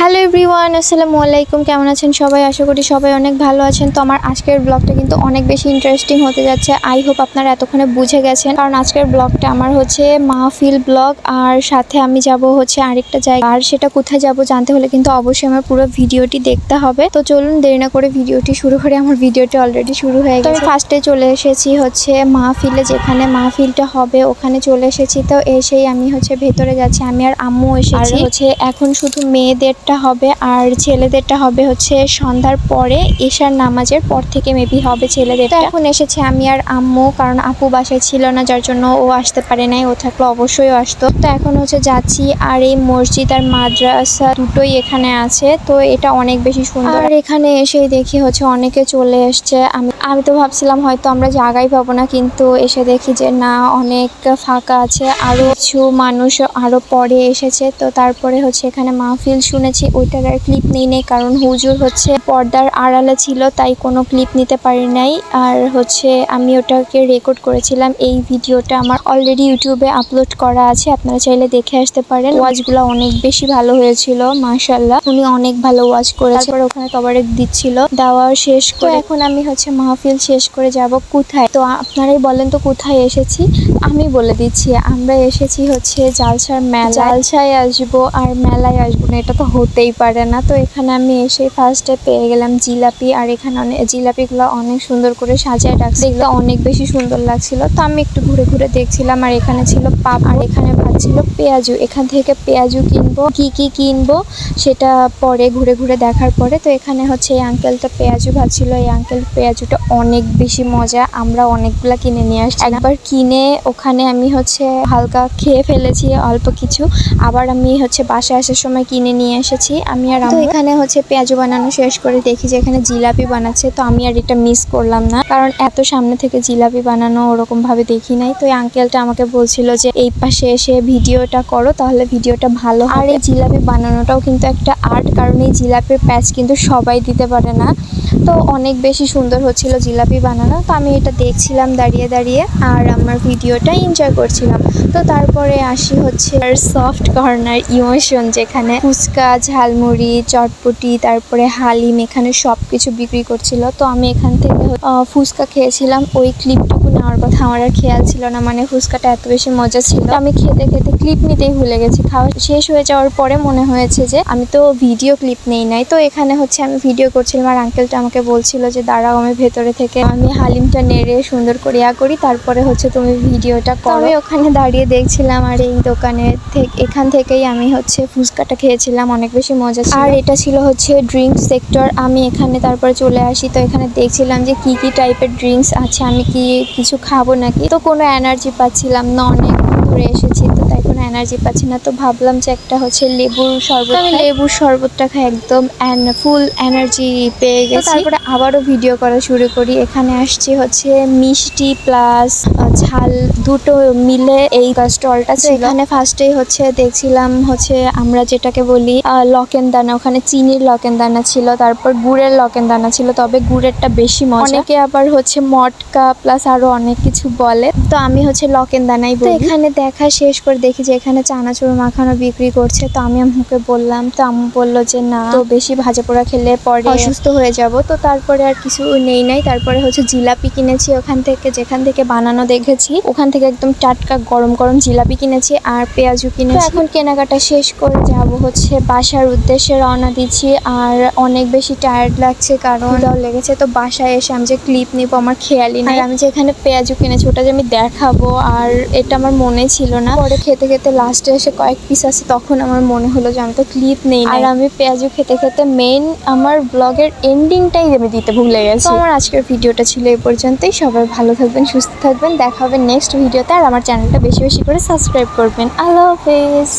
Hello everyone, আসসালামু আলাইকুম। কেমন আছেন সবাই? আশা করি সবাই অনেক ভালো আছেন। তো আমার আজকের ব্লগটা কিন্তু অনেক বেশি ইন্টারেস্টিং হতে যাচ্ছে। আই হোপ আপনারা এতক্ষণে বুঝে গেছেন, কারণ আজকের ব্লগটা আমার হচ্ছে মাহফিল ব্লগ। আর সাথে আমি যাব হচ্ছে আরেকটা জায়গা, আর সেটা কোথায় যাব জানতে হলে কিন্তু অবশ্যই আমার পুরো ভিডিওটি দেখতে হবে। তো চলুন দেরি না করে ভিডিওটি শুরু করে। আমার ভিডিওটি অলরেডি শুরু হয়ে গেছে। আমি ফার্স্টে চলে এসেছি হচ্ছে মাহফিলে, যেখানে মাহফিলটা হবে ওখানে চলে এসেছি। তো এসেই আমি হচ্ছে ভেতরে যাচ্ছি, আমি আর আম্মু এসেছি। আর হচ্ছে এখন শুধু মেয়েদের হবে আর ছেলেদেরটা হবে হচ্ছে সন্ধ্যার পরে, এশার নামাজের পর থেকে মেবি হবে ছেলেদের। এখন এসেছে আমি আর আম্মু, কারণ আপু বাসায় ছিল না, যার জন্য ও আসতে পারে নাই। ও থাকলে অবশ্যই আসতো। তো এখন হচ্ছে যাচ্ছি। আর এই মসজিদ আর মাদ্রাসা দুটোই এখানে আছে, তো এটা অনেক বেশি সুন্দর। আর এখানে এসেই দেখি হচ্ছে অনেকে চলে এসছে। আমি তো ভাবছিলাম হয়তো আমরা জায়গাই পাবো না, কিন্তু এসে দেখি যে না, অনেক ফাঁকা আছে। আরো কিছু মানুষ আরো পরে এসেছে। তো তারপরে হচ্ছে এখানে মাহফিল শুনেছি, ওইটার আর ক্লিপ নেই, কারণ হুজুর হচ্ছে পর্দার আড়ালে ছিল, তাই কোনো ক্লিপ নিতে পারি নাই। আর হচ্ছে আমি ওটাকে রেকর্ড করেছিলাম। এই ভিডিওটা আমার অলরেডি ইউটিউবে আপলোড করা আছে, আপনারা চাইলে দেখে আসতে পারেন। ওয়াজগুলো অনেক বেশি ভালো হয়েছিল, মাশাআল্লাহ। উনি অনেক ভালো ওয়াজ করেছেন। তারপর ওখানে তবারেক দিচ্ছিল, দেওয়া শেষ করে এখন আমি হচ্ছে মাহফিল শেষ করে যাব কোথায়। তো আপনারাই বলেন তো কোথায় এসেছি। আমি বলে দিচ্ছি, আমরা এসেছি হচ্ছে জালসার মেলা। জালসায় আসবো আর মেলায় আসবো না, এটা তো হতেই পারে না। তো এখানে আমি এসে ফার্স্টে পেয়ে গেলাম জিলাপি। আর এখানে জিলাপিগুলো অনেক সুন্দর করে সাজায় রাখছে, দেখতে অনেক বেশি সুন্দর লাগছিল। তো আমি একটু ঘুরে ঘুরে দেখছিলাম। আর এখানে ছিল পাপ, আর এখানে ভাজছিল পেঁয়াজু। এখান থেকে পেঁয়াজু কিনবো, কি কিনবো সেটা পরে ঘুরে ঘুরে দেখার পরে। তো এখানে হচ্ছে এই আঙ্কেলটা পেঁয়াজু ভাজছিল। এই আঙ্কেল পেঁয়াজুটা অনেক বেশি মজা, আমরা অনেকগুলা কিনে নিয়ে আসছি। একবার কিনে ওখানে আমি হচ্ছে হালকা খেয়ে ফেলেছি অল্প কিছু, আবার আমি হচ্ছে বাসায় আসার সময় কিনে নিয়ে এসেছি আমি আর আম্মু। এখানে হচ্ছে পেঁয়াজু বানানো শেষ করে দেখি যে এখানে জিলাপি বানাচ্ছে। তো আমি আর এটা মিস করলাম না, কারণ এত সামনে থেকে জিলাপি বানানো ওরকম ভাবে দেখি নাই। তো এই আঙ্কেলটা আমাকে বলছিল যে এই পাশে এসে ভিডিওটা করো, তাহলে ভিডিওটা ভালো। আর এই জিলাপি বানানোটাও কিন্তু একটা আর্ট, কারণ এই জিলাপির প্যাচ কিন্তু সবাই দিতে পারে না। তো অনেক বেশি সুন্দর হচ্ছিল জিলাপি বানানো। তো আমি এটা দেখছিলাম দাঁড়িয়ে দাঁড়িয়ে, আর আমার ভিডিওটা এনজয় করছিলাম। তো তারপরে আসি হচ্ছে সফট কর্নার ইমোশন, যেখানে ফুচকা, ঝালমুড়ি, চটপটি, তারপরে হালিম, এখানে সব কিছু বিক্রি করছিল। তো আমি এখান থেকে ফুচকা খেয়েছিলাম। ওই ক্লিপটুকু নেওয়ার কথা আমার আর খেয়াল ছিল না, মানে ফুচকাটা এত বেশি মজা ছিল। আমি খেতে খেতে ক্লিপ নিতেই ভুলে গেছি। খাওয়া শেষ হয়ে যাওয়ার পরে মনে হয়েছে যে আমি তো ভিডিও ক্লিপ নেই নাই। তো এখানে হচ্ছে আমি ভিডিও করছিলাম, আর আঙ্কেলটা আমাকে বলছিল যে দাঁড়াও, আমি ভেতরে থেকে আমি হালিমটা নেড়ে সুন্দর করে করি, তারপরে হচ্ছে তুমি ভিডিওটা করো। আমি ওখানে দাঁড়িয়ে দেখছিলাম। আর এই দোকানের এখান থেকেই আমি হচ্ছে ফুচকাটা খেয়েছিলাম, অনেক বেশি মজা ছিল। আর এটা ছিল হচ্ছে ড্রিঙ্কস সেক্টর। আমি এখানে তারপরে চলে আসি। তো এখানে দেখছিলাম যে কি টাইপের ড্রিঙ্কস আছে, আমি কি কিছু খাবো নাকি। তো কোনো এনার্জি পাচ্ছিলাম না, অনেক ঘুরে এসেছি, তো তাই কোনো এনার্জি পাচ্ছি না। তো ভাবলাম যে একটা হচ্ছে লেবুর শরবত, আমি লেবুর শরবতটা খাই, একদম ফুল এনার্জি পেয়ে গেছি। তারপরে আবারও ভিডিও করা শুরু করি। এখানে আসছি হচ্ছে মিষ্টি প্লাস ঝাল দুটো মিলে এই স্টলটা ছিল। এখানে ফার্স্টেই হচ্ছে দেখছিলাম হচ্ছে আমরা যেটাকে বলি লকেন দানা, ওখানে চিনির লকেন দানা ছিল, তারপর গুড়ের লকেন দানা ছিল, তবে গুড়েরটা বেশি মজা। অনেকে আবার হচ্ছে মটকা প্লাস আরো অনেক কিছু বলে, তো আমি হচ্ছে লকেন দানাই বলি। এখানে দেখা শেষ করে দেখি যে এখানে চানাচুর মাখানো বিক্রি করছে। তো আমি আম্মুকে বললাম, তো আম্মু বললো যে না, তো বেশি ভাজা পোড়া খেলে পরে অসুস্থ হয়ে যাব। তো তারপরে আর কিছু নেই নাই। তারপরে হচ্ছে জিলাপি কিনেছি ওখান থেকে, যেখান থেকে বানানো দেখেছি ওখান থেকে একদম টাটকা গরম গরম জিলাপি কিনেছি, আর পেঁয়াজু কিনেছি। এখন কেনাকাটা শেষ করে যাব হচ্ছে বাসার উদ্দেশ্যে রওনা দিচ্ছি। আর অনেক বেশি টায়ার্ড লাগছে, কারণ দাও লেগেছে। তো বাসায় এসে আমি যে ক্লিপ নিব আমার খেয়ালই নেই। আমি যে এখানে পেঁয়াজু কিনেছি ওটা যে আমি দেখাবো, আর এটা আমার মনে ছিল না। পরে খেতে খেতে লাস্টে এসে কয়েক পিস আছে, তখন আমার মনে হলো যে আমি তো ক্লিপ নেই। আর আমি পেঁয়াজু খেতে খেতে মেইন আমার ব্লগের এন্ডিংটাই আমি দিতে ভুলে গেছি। আমার আজকের ভিডিওটা ছিল এই পর্যন্তই। সবাই ভালো থাকবেন, সুস্থ থাকবেন, দেখা হবে নেক্সট ভিডিওতে। আর আমার চ্যানেলটা বেশি বেশি করে সাবস্ক্রাইব করবেন। আল্লাহ হাফেজ।